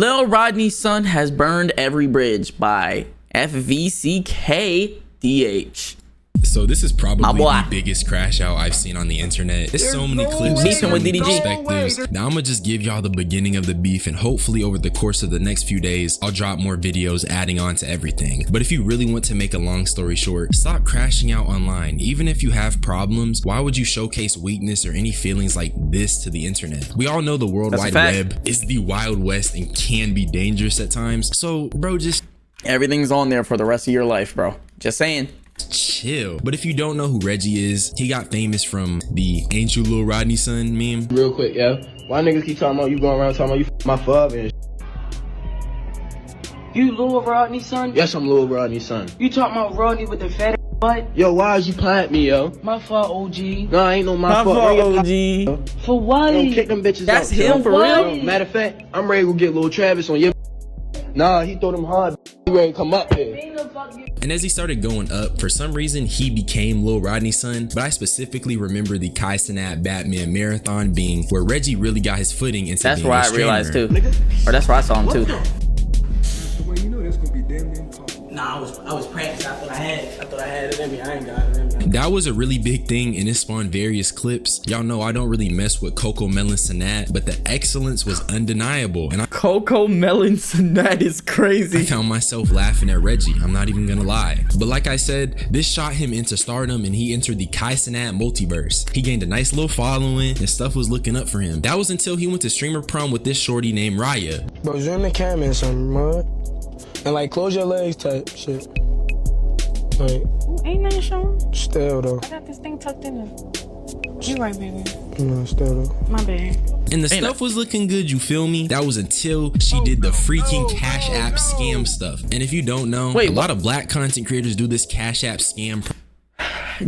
Lil Rodney Son has burned every bridge by fvckDH. So this is probably the biggest crash out I've seen on the internet. There's so many clips and so many perspectives. Now I'm gonna just give y'all the beginning of the beef, and hopefully over the course of the next few days I'll drop more videos adding on to everything. But if you really want to make a long story short, stop crashing out online. Even if you have problems, why would you showcase weakness or any feelings like this to the internet? We all know the World Wide Web is the Wild West and can be dangerous at times. So bro, just everything's on there for the rest of your life, bro. Just saying. Chill. But if you don't know who Reggie is, he got famous from the "Ain't You Lil Rodney Son" meme. Real quick, yeah. Why niggas keep talking about you going around talking about you my father and You Lil Rodney Son? Yes, I'm Lil Rodney Son. You talking about Rodney with the fat butt? Yo, why is you playing at me, yo? My fault, OG. No, ain't no my fault, OG. For what? Yo, kick them bitches That's out. him for real? Matter of fact, I'm ready to go get Lil Travis on your. Nah, he throw them hard. He ready to come up here. And as he started going up, for some reason he became Lil Rodney Son. But I specifically remember the Kai Cenat Batman marathon being where Reggie really got his footing into that's being where a I streamer. realized too. Or that's where I saw him too. Well, you know that's gonna be damn impossible. Nah, I was practicing. I thought I had it in me. I ain't got it in me. That was a really big thing, and it spawned various clips. Y'all know I don't really mess with Coco Melon Cenat, but the excellence was undeniable. And Coco Melon Cenat is crazy. I found myself laughing at Reggie. I'm not even gonna lie. But like I said, this shot him into stardom, and he entered the Kai Cenat multiverse. He gained a nice little following, and stuff was looking up for him. That was until he went to streamer prom with this shorty named Raya. Bro, zoom the camera in some mud. And like close your legs type shit. Like, ain't nothing showing. Still though. I got this thing tucked in there. You right, baby. No, still though. My bad. And the stuff was looking good, you feel me? That was until she did the freaking Cash App scam stuff. And if you don't know, a lot of black content creators do this Cash App scam.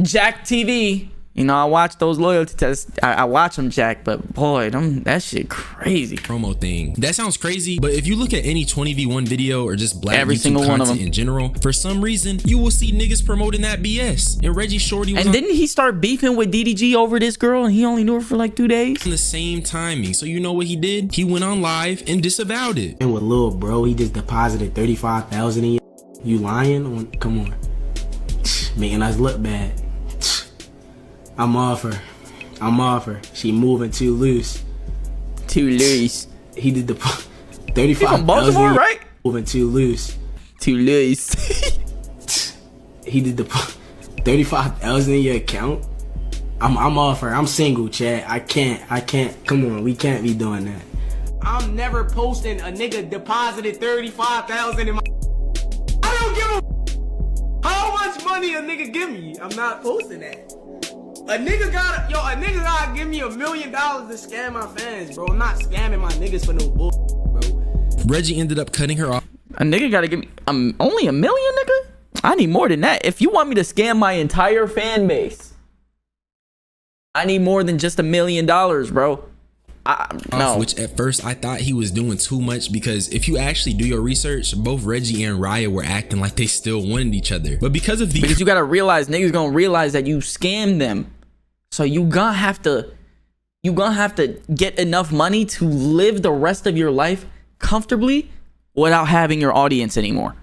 Jack TV. You know, I watch those loyalty tests. I watch them, Jack, but boy, that shit crazy. Promo thing. That sounds crazy, but if you look at any 20v1 video or just black every YouTube single one of them in general, for some reason, you will see niggas promoting that BS. And Reggie Shorty was didn't he start beefing with DDG over this girl, and he only knew her for like 2 days? In the same timing. So you know what he did? He went on live and disavowed it. And with Lil Bro, he just deposited 35,000 in you lying? Come on. Making us look bad. I'm off her. She moving too loose. Too loose. He did the 35,000. Baltimore, right? Moving too loose. Too loose. He did the 35,000 in your account. I'm off her. I'm single, Chad. I can't. Come on, we can't be doing that. I'm never posting a nigga deposited 35,000 in my. I don't give a how much money a nigga give me. I'm not posting that. A nigga gotta give me $1 million to scam my fans, bro. I'm not scamming my niggas for no bull, bro. Reggie ended up cutting her off. A nigga gotta give me only $1 million, nigga? I need more than that. If you want me to scam my entire fan base, I need more than just $1 million, bro. No. Which at first I thought he was doing too much, because if you actually do your research, both Reggie and Raya were acting like they still wanted each other. But because you gotta realize, niggas gonna realize that you scammed them. So you gonna have to get enough money to live the rest of your life comfortably without having your audience anymore.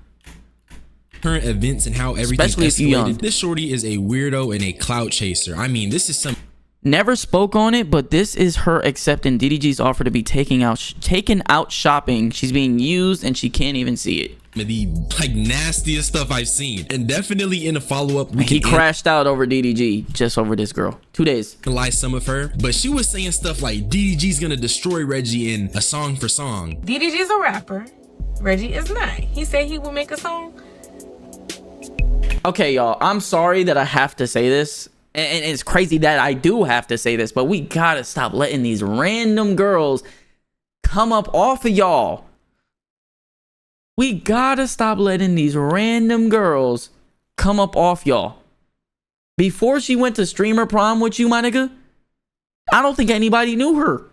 Current events and how everything Especially if you're young. This shorty is a weirdo and a clout chaser. I mean, this is some. Never spoke on it, but this is her accepting DDG's offer to be taken out shopping. She's being used and she can't even see it. The nastiest stuff I've seen. And definitely in a follow-up, he crashed out over DDG, just over this girl. 2 days. Analyze some of her, but she was saying stuff like DDG's gonna destroy Reggie in a song for song. DDG's a rapper. Reggie is not. He said he will make a song. Okay, y'all, I'm sorry that I have to say this. And it's crazy that I do have to say this, but we gotta stop letting these random girls come up off of y'all. We gotta stop letting these random girls come up off y'all. Before she went to streamer prom with you, my nigga, I don't think anybody knew her.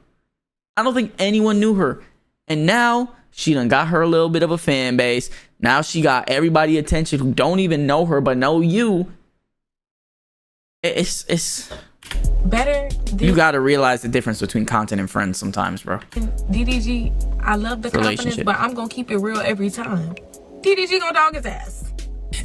I don't think anyone knew her. And now she done got her a little bit of a fan base. Now she got everybody attention who don't even know her but know you. It's better You gotta realize the difference between content and friends sometimes, bro. DDG, I love the confidence, but I'm gonna keep it real every time. DDG gonna dog his ass.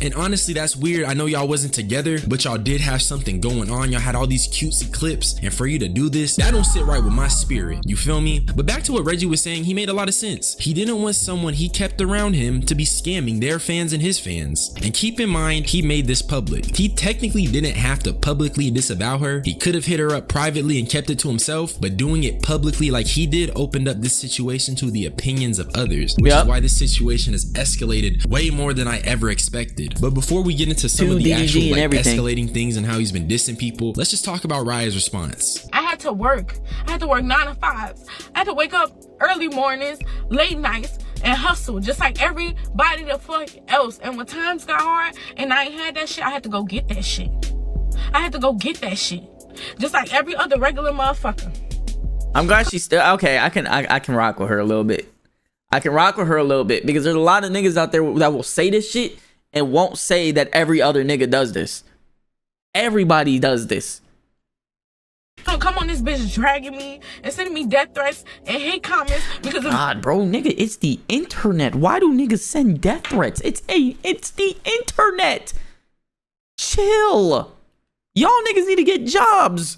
And honestly, that's weird. I know y'all wasn't together, but y'all did have something going on. Y'all had all these cutesy clips, and for you to do this, that don't sit right with my spirit. You feel me? But back to what Reggie was saying, he made a lot of sense. He didn't want someone he kept around him to be scamming their fans and his fans. And keep in mind, he made this public. He technically didn't have to publicly disavow her. He could have hit her up privately and kept it to himself, but doing it publicly like he did opened up this situation to the opinions of others, which is why this situation has escalated way more than I ever expected. But before we get into some of the actual escalating things and how he's been dissing people, let's just talk about Raya's response. I had to work 9 to 5s. I had to wake up early mornings, late nights, and hustle just like everybody the fuck else. And when times got hard and I ain't had that shit, I had to go get that shit. Just like every other regular motherfucker. I'm glad she's still okay. I can rock with her a little bit. Because there's a lot of niggas out there that will say this shit and won't say that every other nigga does this. Everybody does this. Don't come on this bitch dragging me and sending me death threats and hate comments because of God, bro, nigga, it's the internet. Why do niggas send death threats? It's the internet. Chill. Y'all niggas need to get jobs.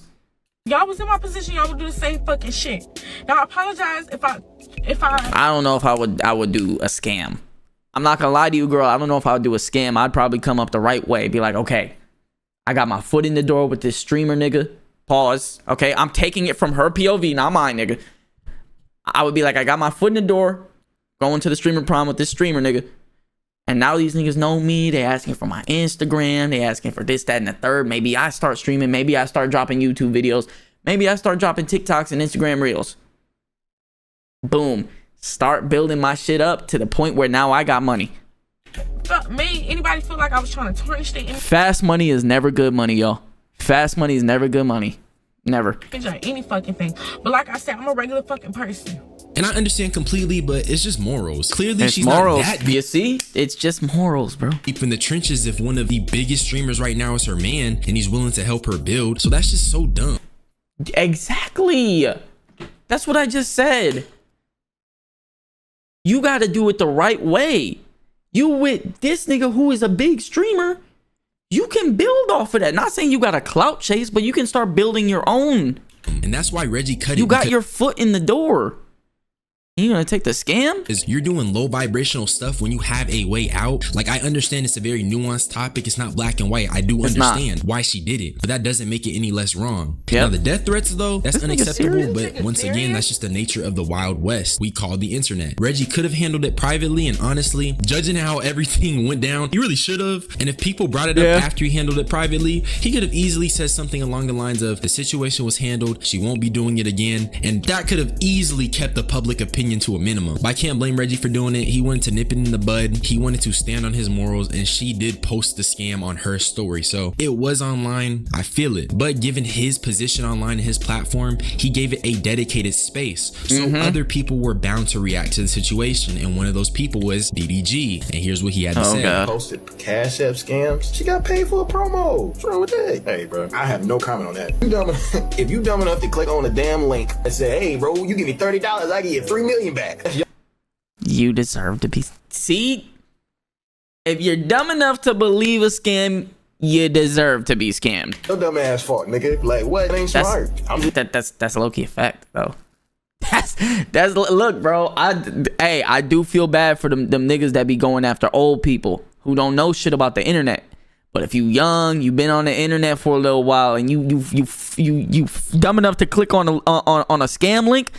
Y'all was in my position, y'all would do the same fucking shit. Now I apologize if I don't know if I would do a scam. I'm not gonna lie to you, girl. I don't know if I would do a scam. I'd probably come up the right way. Be like, okay, I got my foot in the door with this streamer nigga. Pause. Okay, I'm taking it from her POV, not mine, nigga. I would be like, I got my foot in the door, going to the streamer prom with this streamer nigga. And now these niggas know me. They asking for my Instagram. They asking for this, that, and the third. Maybe I start streaming. Maybe I start dropping YouTube videos. Maybe I start dropping TikToks and Instagram reels. Boom. Start building my shit up to the point where now I got money. Made anybody feel like I was trying to tarnish their image? Fast money is never good money, y'all. Fast money is never good money. Never. Any fucking thing. But like I said, I'm a regular fucking person. And I understand completely, but it's just morals. Clearly, she's morals. Not that. You see? It's just morals, bro. Deep in the trenches if one of the biggest streamers right now is her man and he's willing to help her build. So that's just so dumb. Exactly. That's what I just said. You got to do it the right way. You with this nigga who is a big streamer, you can build off of that. Not saying you got a clout chase, but you can start building your own. And that's why Reggie cut it. You got your foot in the door. You gonna take the scam? Is you're doing low vibrational stuff when you have a way out. Like, I understand it's a very nuanced topic. It's not black and white. I do understand why she did it, but that doesn't make it any less wrong. Now the death threats though, that's unacceptable. But once again, that's just the nature of the Wild West we call the internet. Reggie could have handled it privately, and honestly, judging how everything went down, he really should have. And if people brought it up after he handled it privately, he could have easily said something along the lines of, the situation was handled, she won't be doing it again, and that could have easily kept the public opinion to a minimum. But I can't blame Reggie for doing it. He wanted to nip it in the bud. He wanted to stand on his morals, and she did post the scam on her story. So it was online. I feel it. But given his position online and his platform, he gave it a dedicated space. So other people were bound to react to the situation. And one of those people was DDG. And here's what he had to say. God. Posted Cash App scams. She got paid for a promo. What's wrong with that? Hey, bro, I have no comment on that. If you dumb enough to click on the damn link and say, hey, bro, you give me $30, I give you $3 million back. You deserve to be. See, if you're dumb enough to believe a scam, you deserve to be scammed. No dumb ass fault, nigga. Like, what? That ain't smart. That's a low-key effect though. That's look, bro. I do feel bad for them niggas that be going after old people who don't know shit about the internet. But if you young, you been on the internet for a little while, and you dumb enough to click on a scam link,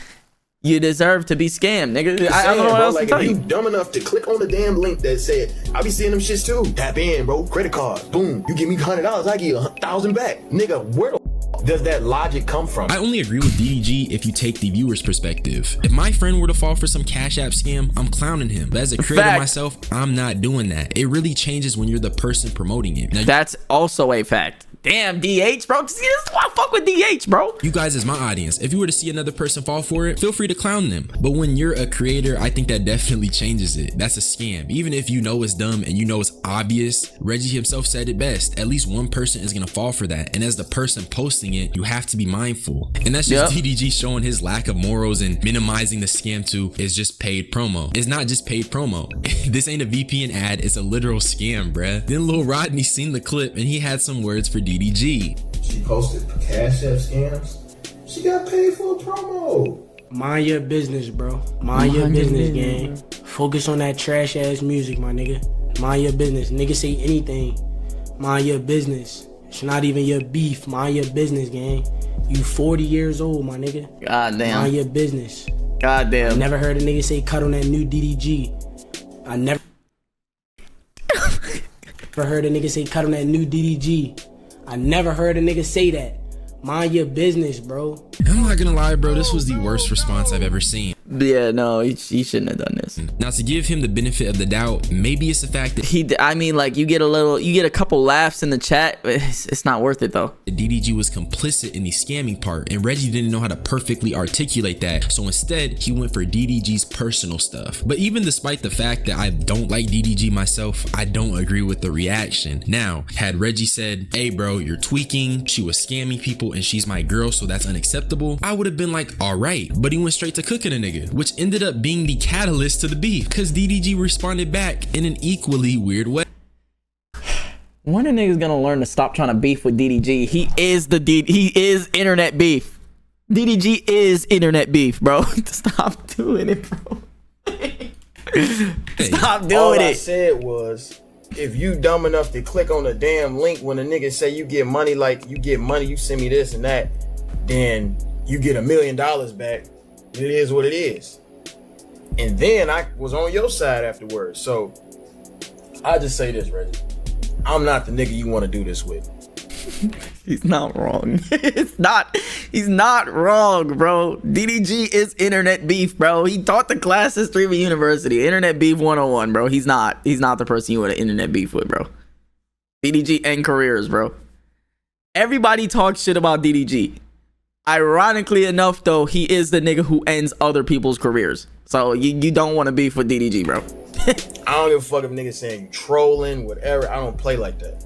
you deserve to be scammed, nigga. I don't know what else to tell you. You dumb enough to click on the damn link that said, I be seeing them shits too. Tap in, bro. Credit card. Boom. You give me $100, I give you $1,000 back. Nigga, where the does that logic come from? I only agree with DDG if you take the viewer's perspective. If my friend were to fall for some Cash App scam, I'm clowning him. But as a creator myself, I'm not doing that. It really changes when you're the person promoting it. Now, that's also a fact. damn, DH, bro. See, this is why I fuck with DH, bro. You guys as my audience, if you were to see another person fall for it, feel free to clown them. But when you're a creator, I think that definitely changes it. That's a scam. Even if you know it's dumb and you know it's obvious, Reggie himself said it best. At least one person is gonna fall for that. And as the person posting it, you have to be mindful. And that's just DDG showing his lack of morals and minimizing the scam to is just paid promo. It's not just paid promo. This ain't a VPN ad, it's a literal scam, bruh. Then Lil Rodney seen the clip and he had some words for DDG. She posted Cash App scams. She got paid for a promo. Mind your business, bro. Mind your business, gang. Focus on that trash ass music, my nigga. Mind your business. Nigga say anything. Mind your business. It's not even your beef. Mind your business, gang. You 40 years old, my nigga. God damn. Mind your business. God damn. I never heard a nigga say cut on that new DDG. I never heard a nigga say cut on that new DDG. I never heard a nigga say that. Mind your business, bro. I'm not gonna lie, bro, this was the worst response I've ever seen. Yeah, no, he shouldn't have done this. Now, to give him the benefit of the doubt, maybe it's the fact that I mean, like, you get a couple laughs in the chat, but it's not worth it though. DDG was complicit in the scamming part, and Reggie didn't know how to perfectly articulate that, so instead he went for DDG's personal stuff. But even despite the fact that I don't like DDG myself, I don't agree with the reaction. Now, had Reggie said, hey bro, you're tweaking, she was scamming people and she's my girl, so that's unacceptable, I would have been like, alright. But he went straight to cooking a nigga, which ended up being the catalyst to the beef, because DDG responded back in an equally weird way. When a nigga's gonna learn to stop trying to beef with DDG? He is internet beef. DDG is internet beef, bro. Stop doing it, bro. Stop doing All it. I said was, if you dumb enough to click on the damn link when a nigga say you get money, like you get money, you send me this and that, then you get $1 million back. It is what it is. And then I was on your side afterwards. So I just say this, Reggie. I'm not the nigga you want to do this with. He's not wrong. He's not wrong, bro. DDG is internet beef, bro. He taught the classes 3 at university. Internet beef 101, bro. He's not the person you want to internet beef with, bro. DDG end careers, bro. Everybody talks shit about DDG. Ironically enough, though, he is the nigga who ends other people's careers. So you don't want to beef with DDG, bro. I don't give a fuck if niggas saying you trolling, whatever. I don't play like that.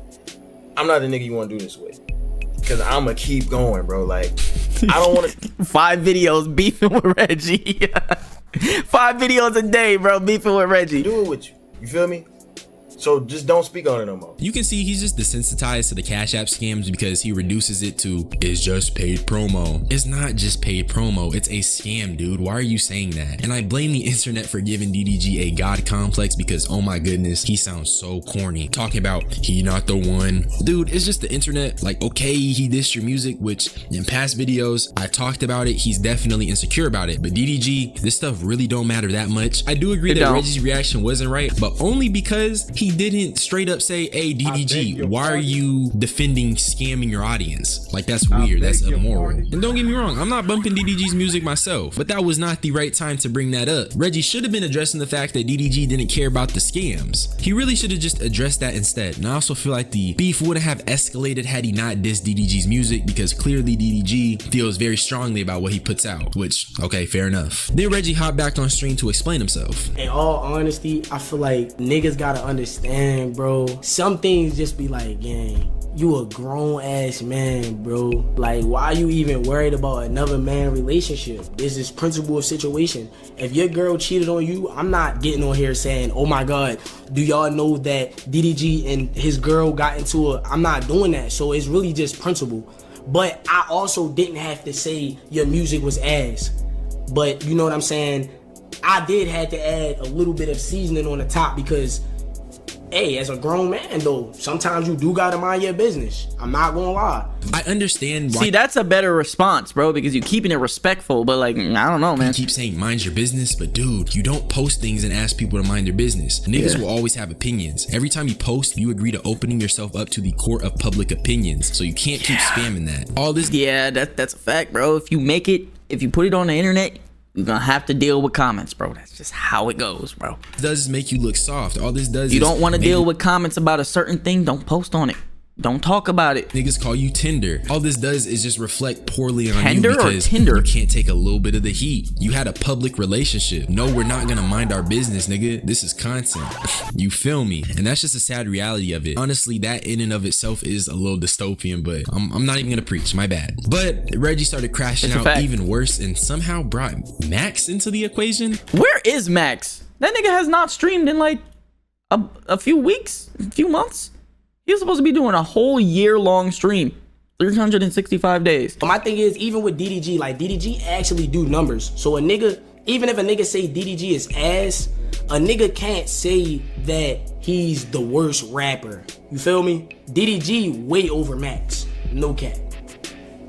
I'm not the nigga you want to do this with. Because I'm going to keep going, bro. Like, I don't want to... 5 videos beefing with Reggie. 5 videos a day, bro, beefing with Reggie. Do it with you. You feel me? So just don't speak on it no more. You can see he's just desensitized to the Cash App scams because he reduces it to, it's just paid promo. It's not just paid promo, it's a scam, dude. Why are you saying that? And I blame the internet for giving DDG a god complex because, oh my goodness, he sounds so corny. Talking about, he not the one. Dude, it's just the internet. Like, okay, he dissed your music, which in past videos, I talked about it. He's definitely insecure about it. But DDG, this stuff really don't matter that much. I do agree that Reggie's reaction wasn't right, but only because he didn't straight up say, hey DDG, why are you defending scamming your audience? Like, that's weird, that's immoral. And don't get me wrong, I'm not bumping DDG's music myself, but that was not the right time to bring that up. Reggie should have been addressing the fact that DDG didn't care about the scams. He really should have just addressed that instead. And I also feel like the beef wouldn't have escalated had he not dissed DDG's music, because clearly DDG feels very strongly about what he puts out, which, okay, fair enough. Then Reggie hopped back on stream to explain himself. In all honesty, I feel like niggas gotta understand, bro. Some things just be like, gang, you a grown ass man, bro. Like, why are you even worried about another man relationship? This is principle of situation. If your girl cheated on you, I'm not getting on here saying, oh my god, do y'all know that DDG and his girl got into it? I'm not doing that. So it's really just principle. But I also didn't have to say your music was ass. But you know what I'm saying? I did have to add a little bit of seasoning on the top because, hey, as a grown man, though, sometimes you do gotta mind your business. I'm not gonna lie. I understand why. See, that's a better response, bro, because you're keeping it respectful, but like, I don't know, man. You keep saying mind your business, but dude, you don't post things and ask people to mind their business. Niggas will always have opinions. Every time you post, you agree to opening yourself up to the court of public opinions, so you can't keep spamming that. All this... Yeah, that's a fact, bro. If you put it on the internet, you're gonna have to deal with comments, bro. That's just how it goes, bro. It does make you look soft. All this does you don't want to deal with comments about a certain thing, don't post on it. Don't talk about it. Niggas call you tender. All this does is just reflect poorly on Tender you because Tinder? you can't take a little bit of the heat. You had a public relationship. No, we're not gonna mind our business, nigga. This is content. You feel me? And that's just a sad reality of it. Honestly, that in and of itself is a little dystopian, but I'm not even gonna preach, my bad. But Reggie started crashing out even worse and somehow brought Max into the equation. Where is Max? That nigga has not streamed in like a few weeks, a few months. He was supposed to be doing a whole year-long stream, 365 days. But my thing is, even with DDG, like DDG actually do numbers. So a nigga, even if a nigga say DDG is ass, a nigga can't say that he's the worst rapper. You feel me? DDG way over Max. No cap.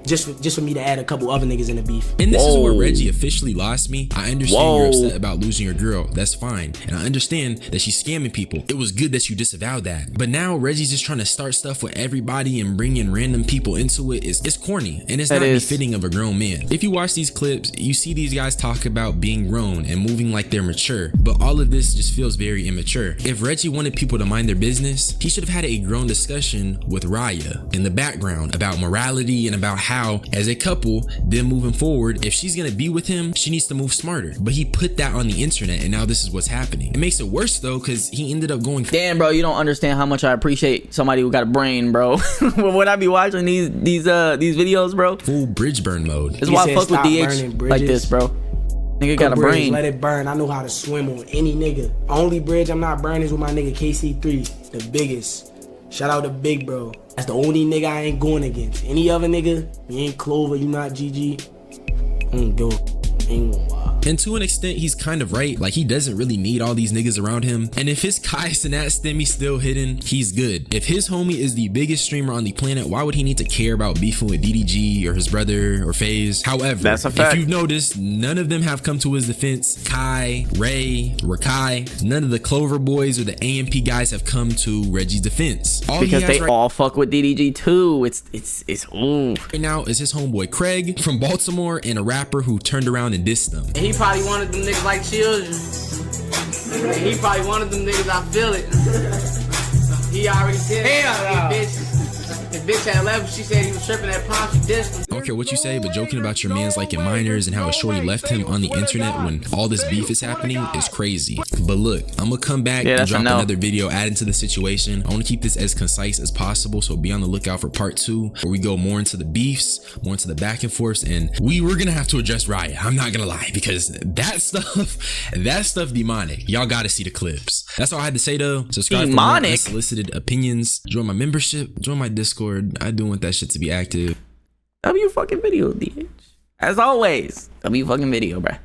Just for me to add a couple other niggas in the beef. And this is where Reggie officially lost me. I understand you're upset about losing your girl. That's fine. And I understand that she's scamming people. It was good that you disavowed that. But now Reggie's just trying to start stuff with everybody and bringing random people into it. It's corny. And it's not befitting of a grown man. If you watch these clips, you see these guys talk about being grown and moving like they're mature. But all of this just feels very immature. If Reggie wanted people to mind their business, he should have had a grown discussion with Raya in the background about morality and about how, as a couple, then moving forward, if she's gonna be with him, she needs to move smarter. But he put that on the internet, and now this is what's happening. It makes it worse though, because he ended up going. Damn, bro, you don't understand how much I appreciate somebody who got a brain, bro. When I be watching these videos, bro, full bridge burn mode. That's why I fuck with DH like this, bro. Nigga got a brain. Let it burn. I know how to swim on any nigga. Only bridge I'm not burning is with my nigga KC3, the biggest. Shout out to Big Bro. That's the only nigga I ain't going against. Any other nigga, you ain't Clover, you not GG. Ain't gonna lie. And to an extent, he's kind of right. Like, he doesn't really need all these niggas around him. And if his Kai Cenat stemmy still hidden, he's good. If his homie is the biggest streamer on the planet, why would he need to care about beefing with DDG or his brother or FaZe? However, that's a fact. If you've noticed, none of them have come to his defense. Kai, Ray, Rakai, none of the Clover boys or the AMP guys have come to Reggie's defense. All because they all fuck with DDG too. It's ooh. Right now is his homeboy Craig from Baltimore and a rapper who turned around and dissed them. He probably wanted them niggas like children. He probably wanted them niggas, I feel it. He already said it. The bitch had left, she said he was tripping at prom, she dissed him. I don't care what you say, but joking about your mans liking minors and how a shorty left him on the internet when all this beef is happening is crazy. But look, I'm gonna come back and drop another video adding to the situation. I want to keep this as concise as possible, so be on the lookout for part 2, where we go more into the beefs, more into the back and forths, and we're gonna have to address Riot. I'm not gonna lie, because that stuff demonic. Y'all gotta see the clips. That's all I had to say though. Subscribe for more unsolicited opinions. Join my membership, join my Discord. I do want that shit to be active. W fucking video, DH. As always, W fucking video, bruh.